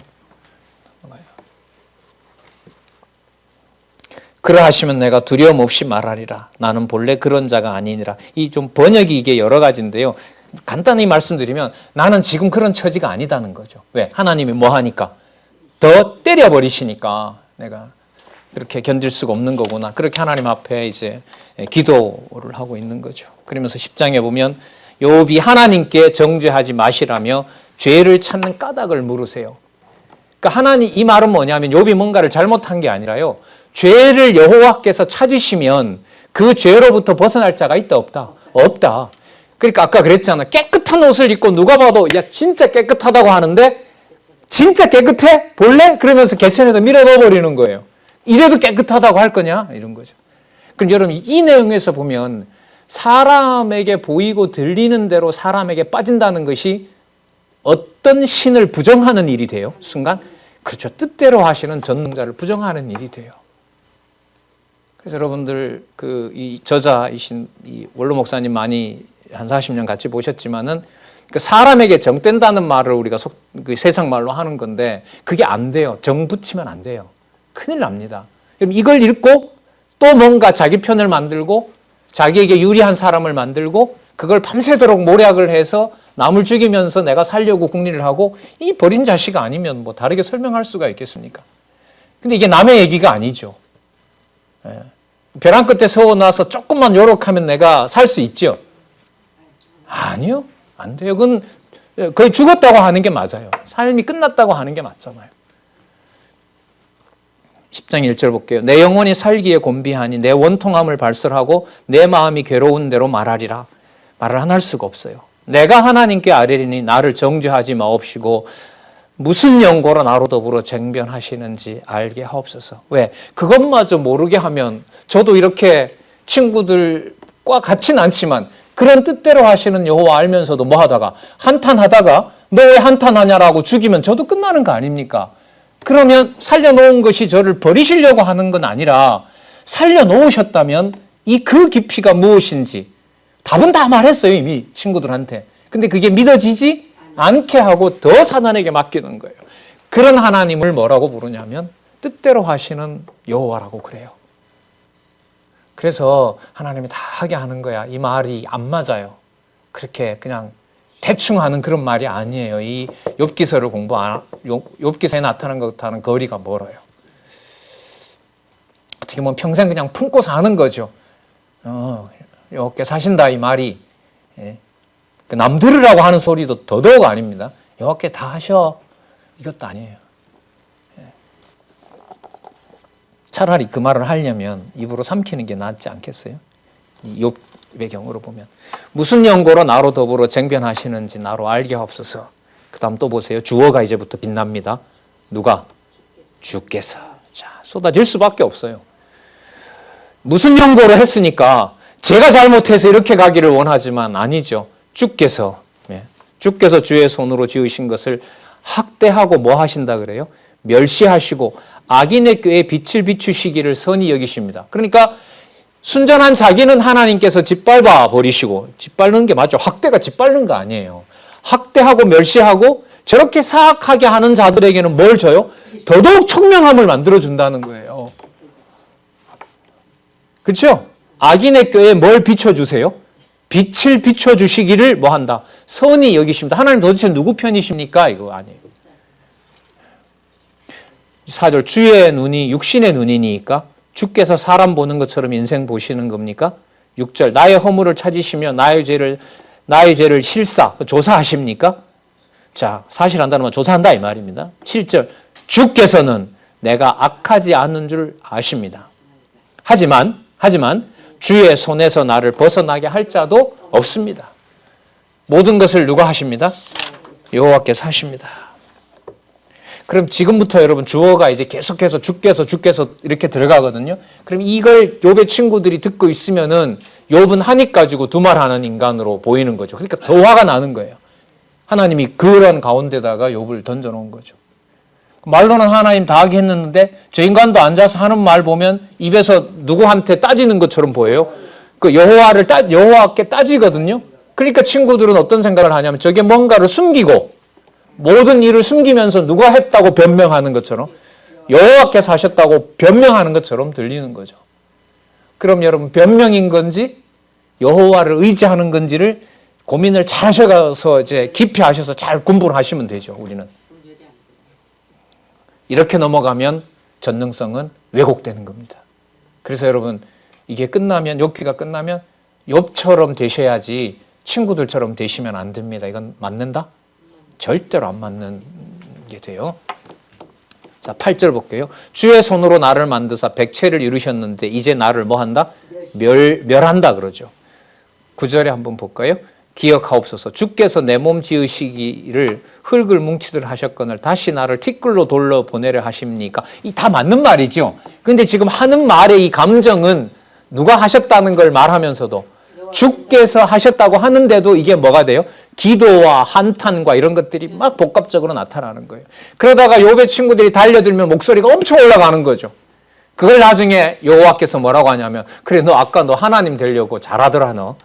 그러하시면 내가 두려움 없이 말하리라. 나는 본래 그런 자가 아니니라. 이 좀 번역이 이게 여러 가지인데요. 간단히 말씀드리면 나는 지금 그런 처지가 아니다는 거죠. 왜? 하나님이 뭐 하니까? 더 때려버리시니까 내가 그렇게 견딜 수가 없는 거구나. 그렇게 하나님 앞에 이제 기도를 하고 있는 거죠. 그러면서 10장에 보면 욥이 하나님께 정죄하지 마시라며 죄를 찾는 까닭을 물으세요. 그러니까 하나님, 이 말은 뭐냐면 욥이 뭔가를 잘못한 게 아니라요. 죄를 여호와께서 찾으시면 그 죄로부터 벗어날 자가 있다 없다? 없다. 그러니까 아까 그랬잖아. 깨끗한 옷을 입고 누가 봐도 야 진짜 깨끗하다고 하는데 진짜 깨끗해? 볼래? 그러면서 개천에다 밀어 넣어버리는 거예요. 이래도 깨끗하다고 할 거냐? 이런 거죠. 그럼 여러분 이 내용에서 보면 사람에게 보이고 들리는 대로 사람에게 빠진다는 것이 어떤 신을 부정하는 일이 돼요? 순간? 그렇죠. 뜻대로 하시는 전능자를 부정하는 일이 돼요. 그래서 여러분들 이 저자이신 이 원로 목사님 많이 한 40년 같이 보셨지만은 사람에게 정된다는 말을 우리가 세상 말로 하는 건데 그게 안 돼요. 정 붙이면 안 돼요. 큰일 납니다. 그럼 이걸 읽고 또 뭔가 자기 편을 만들고 자기에게 유리한 사람을 만들고 그걸 밤새도록 모략을 해서 남을 죽이면서 내가 살려고 궁리를 하고 이 버린 자식 아니면 뭐 다르게 설명할 수가 있겠습니까? 근데 이게 남의 얘기가 아니죠. 벼랑 끝에 세워놔서 조금만 요렇게 하면 내가 살 수 있죠? 아니요. 안 돼요. 그건 거의 죽었다고 하는 게 맞아요. 삶이 끝났다고 하는 게 맞잖아요. 10장 1절 볼게요. 내 영혼이 살기에 곤비하니 내 원통함을 발설하고 내 마음이 괴로운 대로 말하리라. 말을 안 할 수가 없어요. 내가 하나님께 아뢰리니 나를 정죄하지 마옵시고 무슨 연고로 나로 더불어 쟁변하시는지 알게 하옵소서. 왜? 그것마저 모르게 하면 저도 이렇게 친구들과 같지는 않지만 그런 뜻대로 하시는 여호와 알면서도 뭐 하다가 한탄하다가 너 왜 한탄하냐라고 죽이면 저도 끝나는 거 아닙니까? 그러면 살려놓은 것이 저를 버리시려고 하는 건 아니라 살려놓으셨다면 이 그 깊이가 무엇인지 답은 다 말했어요, 이미 친구들한테. 근데 그게 믿어지지 않게 하고 더 사단에게 맡기는 거예요. 그런 하나님을 뭐라고 부르냐면 뜻대로 하시는 여호와라고 그래요. 그래서 하나님이 다 하게 하는 거야. 이 말이 안 맞아요. 그렇게 그냥 대충 하는 그런 말이 아니에요. 이 욥기서를 욥기서에 나타난 것과는 거리가 멀어요. 어떻게 보면 평생 그냥 품고 사는 거죠. 여호와께서 하신다 이 말이. 남 들으라고 하는 소리도 더더욱 아닙니다. 여호와께서 다 하셔. 이것도 아니에요. 차라리 그 말을 하려면 입으로 삼키는 게 낫지 않겠어요? 이 욥의 경우로 보면 무슨 연고로 나로 더불어 쟁변하시는지 나로 알게 하옵소서. 그 다음 또 보세요. 주어가 이제부터 빛납니다. 누가? 주께서. 자, 쏟아질 수밖에 없어요. 무슨 연고로 했으니까 제가 잘못해서 이렇게 가기를 원하지만 아니죠. 주께서 주의 손으로 지으신 것을 학대하고 뭐 하신다 그래요? 멸시하시고 악인의 꾀에 빛을 비추시기를 선히 여기십니다. 그러니까 순전한 자기는 하나님께서 짓밟아 버리시고, 짓밟는 게 맞죠. 학대가 짓밟는 거 아니에요. 학대하고 멸시하고 저렇게 사악하게 하는 자들에게는 뭘 줘요? 더더욱 청명함을 만들어준다는 거예요. 그렇죠? 악인의 꾀에 뭘 비춰주세요? 빛을 비춰주시기를 뭐 한다? 선히 여기십니다. 하나님 도대체 누구 편이십니까? 이거 아니에요. 4절 주의 눈이 육신의 눈이니까 주께서 사람 보는 것처럼 인생 보시는 겁니까? 6절 나의 허물을 찾으시며 나의 죄를 실사 조사하십니까? 자, 사실 한다는 말 조사한다 이 말입니다. 7절 주께서는 내가 악하지 않은 줄 아십니다. 하지만 주의 손에서 나를 벗어나게 할 자도 없습니다. 모든 것을 누가 하십니다? 여호와께서 하십니다. 그럼 지금부터 여러분 주어가 이제 계속해서 주께서 이렇게 들어가거든요. 그럼 이걸 욥의 친구들이 듣고 있으면은 욥은 한입 가지고 두 말 하는 인간으로 보이는 거죠. 그러니까 더 화가 나는 거예요. 하나님이 그런 가운데다가 욥을 던져놓은 거죠. 말로는 하나님 다 하게 했는데 저 인간도 앉아서 하는 말 보면 입에서 누구한테 따지는 것처럼 보여요. 그 여호와께 따지거든요. 그러니까 친구들은 어떤 생각을 하냐면 저게 뭔가를 숨기고 모든 일을 숨기면서 누가 했다고 변명하는 것처럼 여호와께서 하셨다고 변명하는 것처럼 들리는 거죠. 그럼 여러분 변명인 건지 여호와를 의지하는 건지를 고민을 잘 하셔서 이제 깊이 하셔서 잘 공부를 하시면 되죠. 우리는 이렇게 넘어가면 전능성은 왜곡되는 겁니다. 그래서 여러분 이게 끝나면 욥기가 끝나면 욥처럼 되셔야지 친구들처럼 되시면 안 됩니다. 이건 맞는다? 절대로 안 맞는 게 돼요. 자, 8절 볼게요. 주의 손으로 나를 만드사 백체를 이루셨는데 이제 나를 뭐 한다? 멸한다 그러죠. 9절에 한번 볼까요? 기억하옵소서 주께서 내 몸 지으시기를 흙을 뭉치듯 하셨거늘 다시 나를 티끌로 돌려 보내려 하십니까? 이 다 맞는 말이죠. 그런데 지금 하는 말의 이 감정은 누가 하셨다는 걸 말하면서도 주께서 하셨다고 하는데도 이게 뭐가 돼요? 기도와 한탄과 이런 것들이 막 복합적으로 나타나는 거예요. 그러다가 욥의 친구들이 달려들면 목소리가 엄청 올라가는 거죠. 그걸 나중에 여호와께서 뭐라고 하냐면 그래 너 아까 너 하나님 되려고 잘하더라 너.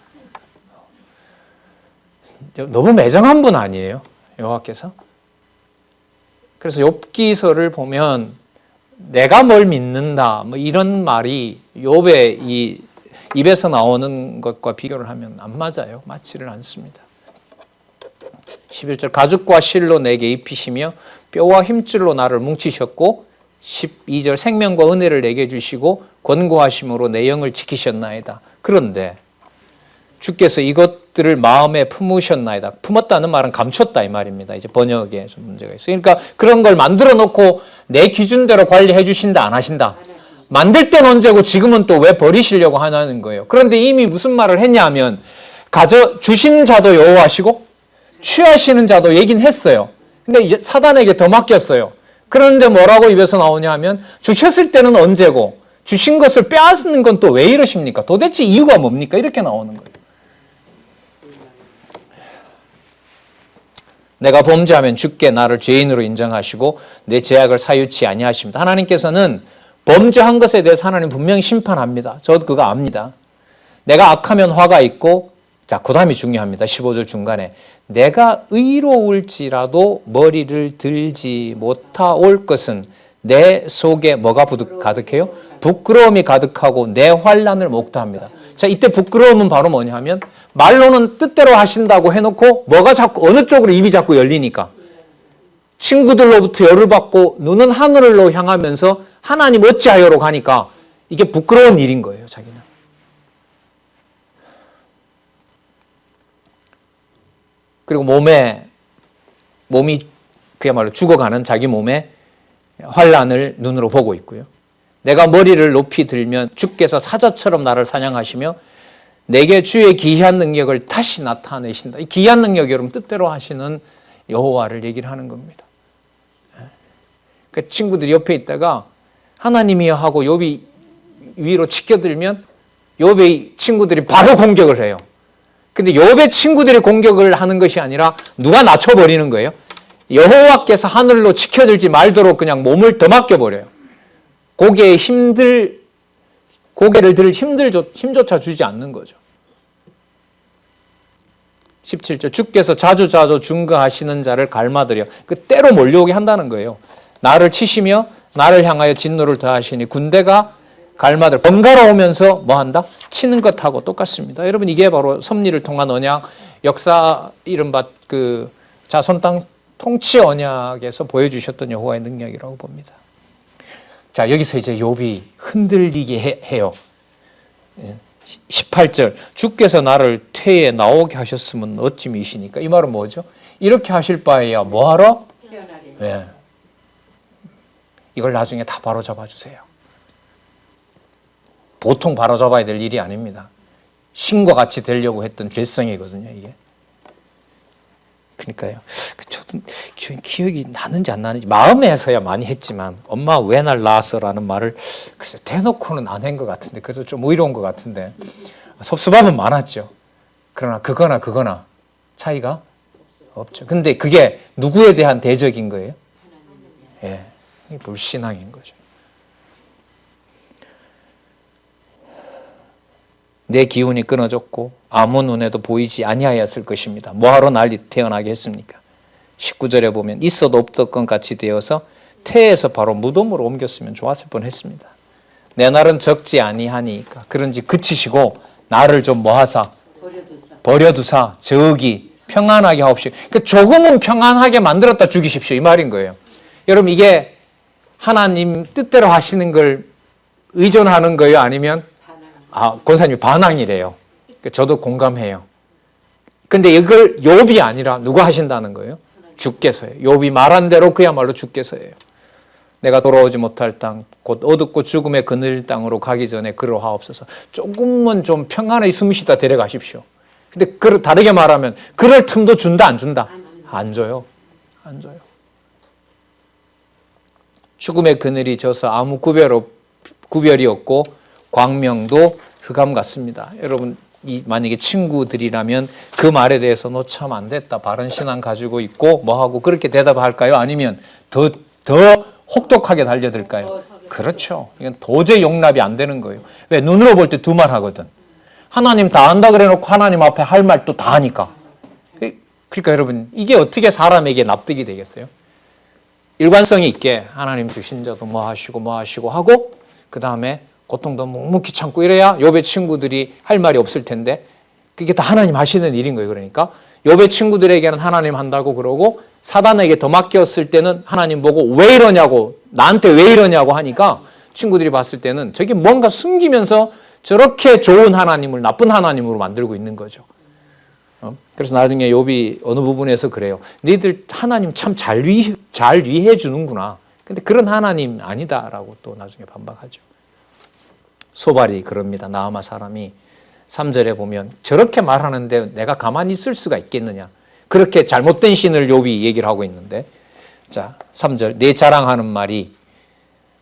너무 매정한 분 아니에요? 여호와께서? 그래서 욥기서를 보면 내가 뭘 믿는다 뭐 이런 말이 욥의 이 입에서 나오는 것과 비교를 하면 안 맞아요. 맞지를 않습니다. 11절 가죽과 실로 내게 입히시며 뼈와 힘줄로 나를 뭉치셨고 12절 생명과 은혜를 내게 주시고 권고하심으로 내 영을 지키셨나이다. 그런데 주께서 이것들을 마음에 품으셨나이다. 품었다는 말은 감췄다 이 말입니다. 이제 번역에 좀 문제가 있어요. 그러니까 그런 걸 만들어 놓고 내 기준대로 관리해 주신다 안 하신다. 만들 땐 언제고 지금은 또 왜 버리시려고 하는 거예요. 그런데 이미 무슨 말을 했냐면 주신 자도 여호와시고 취하시는 자도 얘긴 했어요. 근데 이제 사단에게 더 맡겼어요. 그런데 뭐라고 입에서 나오냐 하면 주셨을 때는 언제고 주신 것을 빼앗는 건 또 왜 이러십니까? 도대체 이유가 뭡니까? 이렇게 나오는 거예요. 내가 범죄하면 주께 나를 죄인으로 인정하시고 내 죄악을 사유치 아니하십니다. 하나님께서는 범죄한 것에 대해서 하나님 분명히 심판합니다. 저도 그거 압니다. 내가 악하면 화가 있고 자, 그 다음이 중요합니다. 15절 중간에 내가 의로울지라도 머리를 들지 못하올 것은 내 속에 뭐가 가득해요? 부끄러움이 가득하고 내 환난을 목도합니다. 자, 이때 부끄러움은 바로 뭐냐 하면 말로는 뜻대로 하신다고 해놓고 뭐가 자꾸 어느 쪽으로 입이 자꾸 열리니까 친구들로부터 열을 받고 눈은 하늘로 향하면서 하나님 어찌하여로 가니까 이게 부끄러운 일인 거예요. 자기는. 그리고 몸이 그야말로 죽어가는 자기 몸의 환난을 눈으로 보고 있고요. 내가 머리를 높이 들면 주께서 사자처럼 나를 사냥하시며 내게 주의 기이한 능력을 다시 나타내신다. 이 기이한 능력 여러분 뜻대로 하시는 여호와를 얘기를 하는 겁니다. 그 친구들이 옆에 있다가 하나님이여 하고 욥이 위로 치켜들면 욥의 친구들이 바로 공격을 해요. 근데 욥의 친구들이 공격을 하는 것이 아니라 누가 낮춰버리는 거예요. 여호와께서 하늘로 치켜들지 말도록 그냥 몸을 더 맡겨버려요. 고개를 들 힘조차 주지 않는 거죠. 17절 주께서 자주 증거하시는 자를 갈마들여 그 때로 몰려오게 한다는 거예요. 나를 치시며 나를 향하여 진노를 더하시니 군대가 갈마들 번갈아 오면서 뭐 한다? 치는 것하고 똑같습니다. 여러분 이게 바로 섭리를 통한 언약, 역사 이른바 그 자손 땅 통치 언약에서 보여주셨던 여호와의 능력이라고 봅니다. 자, 여기서 이제 욥이 흔들리게 해요. 18절 주께서 나를 퇴에 나오게 하셨으면 어찌미시니까. 이 말은 뭐죠? 이렇게 하실 바에야 뭐하러? 네. 이걸 나중에 다 바로잡아 주세요. 보통 바로잡아야 될 일이 아닙니다. 신과 같이 되려고 했던 죄성이거든요, 이게. 그러니까요. 저도 기억이 나는지 안 나는지 마음에서야 많이 했지만 엄마 왜 날 낳았어라는 말을 글쎄 대놓고는 안 한 것 같은데 그래도 좀 의로운 것 같은데 섭섭함은 많았죠. 그러나 그거나 차이가 없죠. 근데 그게 누구에 대한 대적인 거예요? 예, 불신앙인 거죠. 내 기운이 끊어졌고 아무 눈에도 보이지 아니하였을 것입니다. 뭐하러 날 태어나게 했습니까? 19절에 보면 있어도 없던 것 같이 되어서 태에서 바로 무덤으로 옮겼으면 좋았을 뻔했습니다. 내 날은 적지 아니하니까 그런지 그치시고 나를 좀 뭐하사 버려두사 저기 평안하게 하옵시오. 그러니까 조금은 평안하게 만들었다 죽이십시오 이 말인 거예요. 여러분 이게 하나님 뜻대로 하시는 걸 의존하는 거예요? 아니면 권사님이 반항이래요. 저도 공감해요. 근데 이걸 욥이 아니라 누가 하신다는 거예요? 주께서요. 욥이 말한 대로 그야말로 주께서예요. 내가 돌아오지 못할 땅, 곧 어둡고 죽음의 그늘 땅으로 가기 전에 그러하옵소서. 조금은 좀 평안히 숨쉬다 데려가십시오. 근데 다르게 말하면 그럴 틈도 준다 안 준다? 안 줘요. 안 줘요. 죽음의 그늘이 져서 아무 구별이 없고 광명도 흑암 같습니다. 여러분 만약에 친구들이라면 그 말에 대해서 너 참 안 됐다. 바른 신앙 가지고 있고 뭐하고 그렇게 대답할까요? 아니면 더 혹독하게 달려들까요? 그렇죠. 이건 도저히 용납이 안 되는 거예요. 왜? 눈으로 볼 때 두 말 하거든. 하나님 다 안다 그래놓고 하나님 앞에 할 말 또 다 하니까. 그러니까 여러분 이게 어떻게 사람에게 납득이 되겠어요? 일관성이 있게 하나님 주신 자도 뭐 하시고 하고 그 다음에 고통도 묵묵히 참고 이래야 욥의 친구들이 할 말이 없을 텐데 그게 다 하나님 하시는 일인 거예요. 그러니까 욥의 친구들에게는 하나님 한다고 그러고 사단에게 더 맡겼을 때는 하나님 보고 왜 이러냐고 나한테 왜 이러냐고 하니까 친구들이 봤을 때는 저게 뭔가 숨기면서 저렇게 좋은 하나님을 나쁜 하나님으로 만들고 있는 거죠. 그래서 나중에 욥이 어느 부분에서 그래요. 너희들 하나님 참 잘 위해 주는구나. 근데 그런 하나님 아니다라고 또 나중에 반박하죠. 소발이 그럽니다. 나아마 사람이 3절에 보면 저렇게 말하는데 내가 가만히 있을 수가 있겠느냐. 그렇게 잘못된 신을 욥이 얘기를 하고 있는데 자 3절 내 자랑하는 말이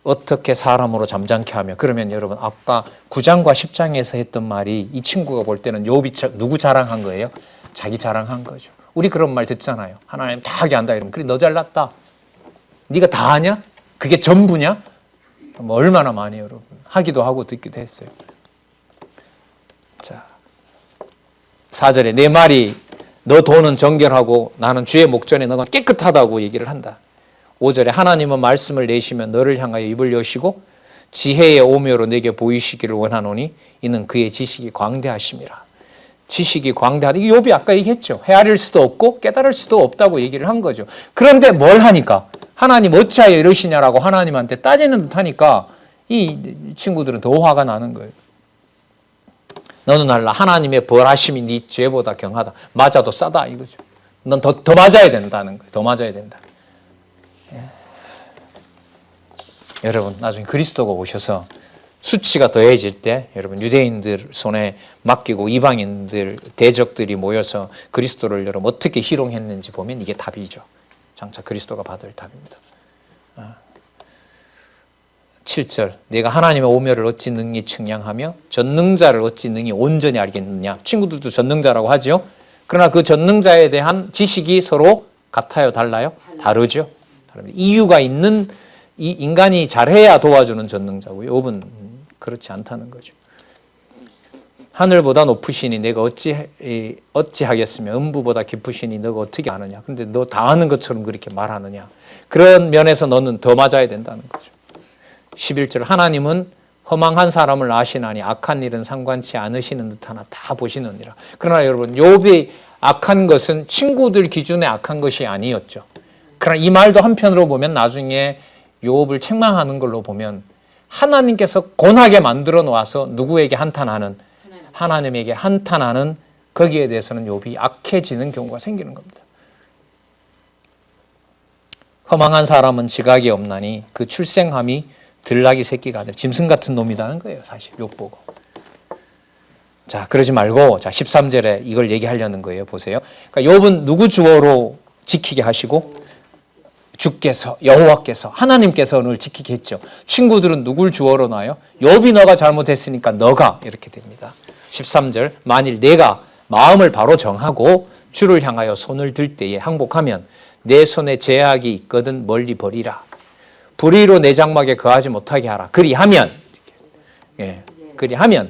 어떻게 사람으로 잠잠케 하며 그러면 여러분 아까 9장과 10장에서 했던 말이 이 친구가 볼 때는 욥이 누구 자랑한 거예요? 자기 자랑한 거죠. 우리 그런 말 듣잖아요. 하나님 다 하게 한다 이러면 그래 너 잘났다. 네가 다 하냐? 그게 전부냐? 뭐 얼마나 많이 여러분 하기도 하고 듣기도 했어요. 자 4절에 내 말이 너 돈은 정결하고 나는 주의 목전에 너가 깨끗하다고 얘기를 한다. 5절에 하나님은 말씀을 내시면 너를 향하여 입을 여시고 지혜의 오묘로 내게 보이시기를 원하노니 이는 그의 지식이 광대하심이라. 지식이 광대하다. 이 욥이 아까 얘기했죠. 헤아릴 수도 없고 깨달을 수도 없다고 얘기를 한 거죠. 그런데 뭘 하니까 하나님 어찌하여 이러시냐라고 하나님한테 따지는 듯 하니까 이 친구들은 더 화가 나는 거예요. 너는 알라 하나님의 벌하심이 네 죄보다 경하다. 맞아도 싸다 이거죠. 넌 더 맞아야 된다는 거예요. 더 맞아야 된다. 예. 여러분 나중에 그리스도가 오셔서 수치가 더해질 때 여러분 유대인들 손에 맡기고 이방인들 대적들이 모여서 그리스도를 여러분 어떻게 희롱했는지 보면 이게 답이죠. 장차 그리스도가 받을 답입니다. 7절 내가 하나님의 오묘를 어찌 능히 측량하며 전능자를 어찌 능히 온전히 알겠느냐. 친구들도 전능자라고 하죠. 그러나 그 전능자에 대한 지식이 서로 같아요? 달라요? 다르죠. 이유가 있는 이 인간이 잘해야 도와주는 전능자고요. 욥은 그렇지 않다는 거죠. 하늘보다 높으시니 내가 어찌하겠으며 음부보다 깊으시니 너가 어떻게 아느냐. 그런데 너 다 아는 것처럼 그렇게 말하느냐. 그런 면에서 너는 더 맞아야 된다는 거죠. 11절 하나님은 허망한 사람을 아시나니 악한 일은 상관치 않으시는 듯하나 다 보시느니라. 그러나 여러분 욥이 악한 것은 친구들 기준에 악한 것이 아니었죠. 그러나 이 말도 한편으로 보면 나중에 욥을 책망하는 걸로 보면 하나님께서 권하게 만들어 놓아서 누구에게 한탄하는 하나님에게 한탄하는 거기에 대해서는 욥이 악해지는 경우가 생기는 겁니다. 허망한 사람은 지각이 없나니 그 출생함이 들나귀 새끼가 아니라 짐승 같은 놈이라는 거예요. 사실 욥 보고. 자, 그러지 말고 자 13절에 이걸 얘기하려는 거예요. 보세요. 그러니까 욥은 누구 주어로 지키게 하시고 주께서 여호와께서 하나님께서 늘 지키게 했죠. 친구들은 누굴 주어로 놔요? 욥이 너가 잘못했으니까 너가 이렇게 됩니다. 13절 만일 내가 마음을 바로 정하고 주를 향하여 손을 들 때에 항복하면 내 손에 제약이 있거든 멀리 버리라. 불의로 내 장막에 거하지 못하게 하라. 그리하면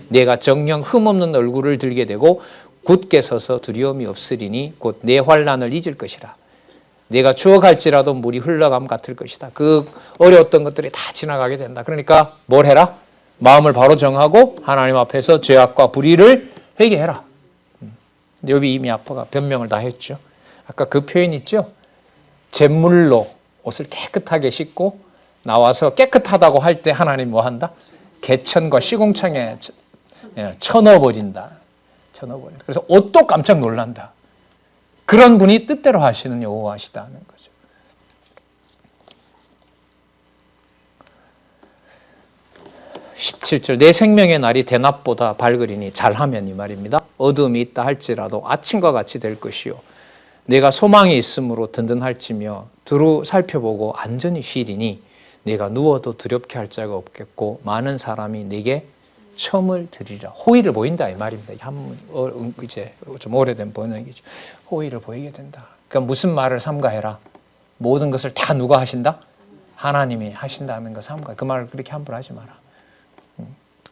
내가 정녕 흠없는 얼굴을 들게 되고 굳게 서서 두려움이 없으리니 곧 내 환난을 잊을 것이라. 내가 추억할지라도 물이 흘러감 같을 것이다. 그 어려웠던 것들이 다 지나가게 된다. 그러니까 뭘 해라? 마음을 바로 정하고 하나님 앞에서 죄악과 불의를 회개해라. 욥이 이미 아빠가 변명을 다 했죠. 아까 그 표현 있죠? 잿물로 옷을 깨끗하게 씻고 나와서 깨끗하다고 할 때 하나님 뭐 한다? 개천과 시궁창에 쳐넣어버린다. 그래서 옷도 깜짝 놀란다. 그런 분이 뜻대로 하시는 여호와시다는 거죠. (17절) 내 생명의 날이 대낮보다 밝으리니 잘하면 이 말입니다. 어둠이 있다 할지라도 아침과 같이 될 것이요 내가 소망이 있으므로 든든할지며 두루 살펴보고 안전히 쉬리니 내가 누워도 두렵게 할 자가 없겠고 많은 사람이 내게 첨을 드리라. 호의를 보인다 이 말입니다. 이제 좀 오래된 번역이죠. 호의를 보이게 된다. 그러니까 무슨 말을 삼가해라. 모든 것을 다 누가 하신다? 하나님이 하신다는 거 삼가. 그 말을 그렇게 함부로 하지 마라.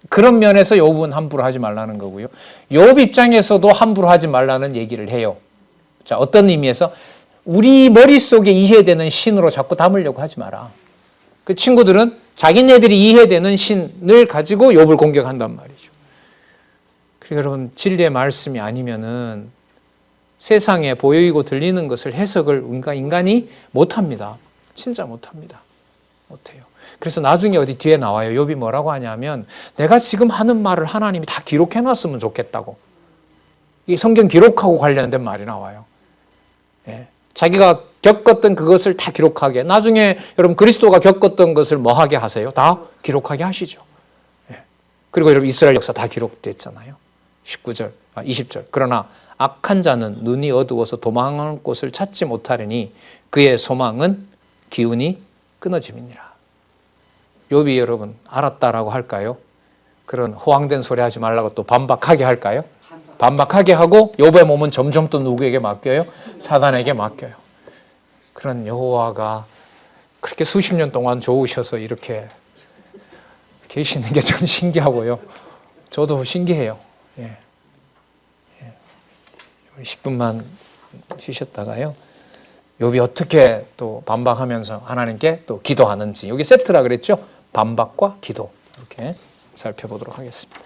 그런 면에서 욥은 함부로 하지 말라는 거고요. 욥 입장에서도 함부로 하지 말라는 얘기를 해요. 자, 어떤 의미에서 우리 머릿속에 이해되는 신으로 자꾸 담으려고 하지 마라. 그 친구들은 자기네들이 이해되는 신을 가지고 욥을 공격한단 말이죠. 그러니까 여러분 진리의 말씀이 아니면은 세상에 보이고 들리는 것을 해석을 인간이 못합니다. 진짜 못합니다. 못해요. 그래서 나중에 어디 뒤에 나와요. 욥이 뭐라고 하냐면 내가 지금 하는 말을 하나님이 다 기록해놨으면 좋겠다고. 이 성경 기록하고 관련된 말이 나와요. 예. 자기가 겪었던 그것을 다 기록하게. 나중에 여러분 그리스도가 겪었던 것을 뭐 하게 하세요? 다 기록하게 하시죠. 예. 그리고 여러분 이스라엘 역사 다 기록됐잖아요. 20절. 그러나 악한 자는 눈이 어두워서 도망할 곳을 찾지 못하리니 그의 소망은 기운이 끊어짐이니라. 욥이 여러분 알았다라고 할까요? 그런 호황된 소리 하지 말라고 또 반박하게 할까요? 반박하게 하고 욥의 몸은 점점 또 누구에게 맡겨요? 사단에게 맡겨요. 그런 여호와가 그렇게 수십 년 동안 좋으셔서 이렇게 계시는 게 좀 신기하고요. 저도 신기해요. 예. 10분만 쉬셨다가요. 욥이 어떻게 또 반박하면서 하나님께 또 기도하는지 여기 세트라 그랬죠? 반박과 기도 이렇게 살펴보도록 하겠습니다.